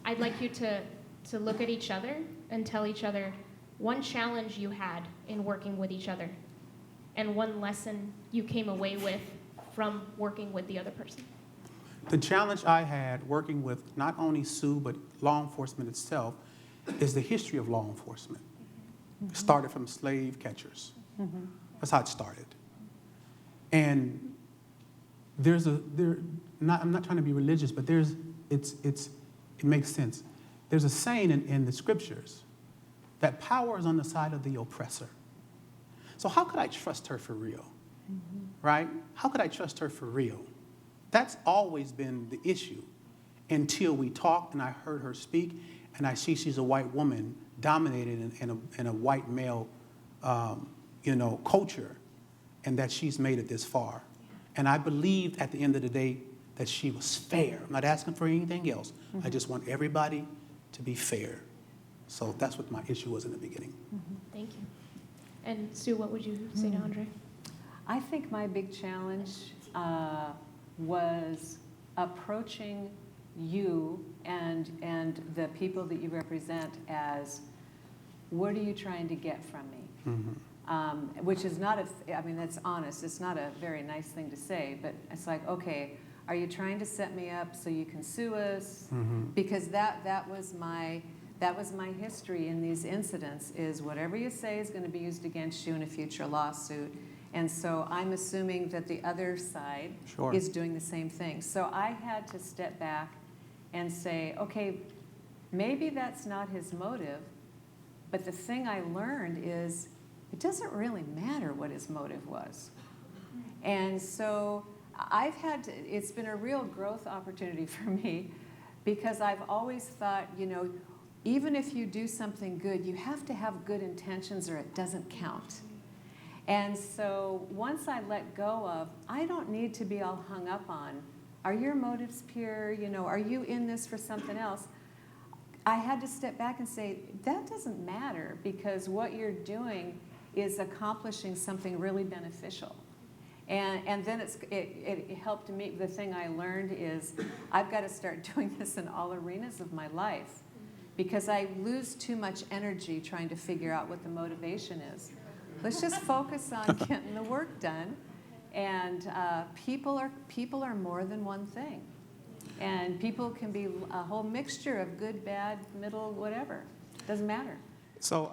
I'd like you to look at each other and tell each other one challenge you had in working with each other and one lesson you came away with from working with the other person. The challenge I had working with not only Sue, but law enforcement itself, is the history of law enforcement. It started from slave catchers. That's how it started. And I'm not trying to be religious, but it makes sense. There's a saying in the scriptures that power is on the side of the oppressor. So how could I trust her for real? Right? How could I trust her for real? That's always been the issue until we talked and I heard her speak and I see she's a white woman dominated in a white male culture, and that she's made it this far. And I believed at the end of the day that she was fair. I'm not asking for anything else. I just want everybody to be fair. So that's what my issue was in the beginning. Thank you. And Sue, what would you say to Andre? I think my big challenge was approaching you and the people that you represent as, what are you trying to get from me? Which is not that's honest. It's not a very nice thing to say, but it's like, okay, are you trying to set me up so you can sue us? Because that was my history in these incidents, is whatever you say is going to be used against you in a future lawsuit. And so I'm assuming that the other side is doing the same thing. So I had to step back and say, okay, maybe that's not his motive, but the thing I learned is it doesn't really matter what his motive was. And so it's been a real growth opportunity for me, because I've always thought, even if you do something good, you have to have good intentions or it doesn't count. And so once I let go of, I don't need to be all hung up on, are your motives pure? Are you in this for something else? I had to step back and say, that doesn't matter, because what you're doing is accomplishing something really beneficial. And then it helped me. The thing I learned is I've got to start doing this in all arenas of my life, because I lose too much energy trying to figure out what the motivation is. Let's just focus on getting the work done. And people are more than one thing. And people can be a whole mixture of good, bad, middle, whatever. Doesn't matter. So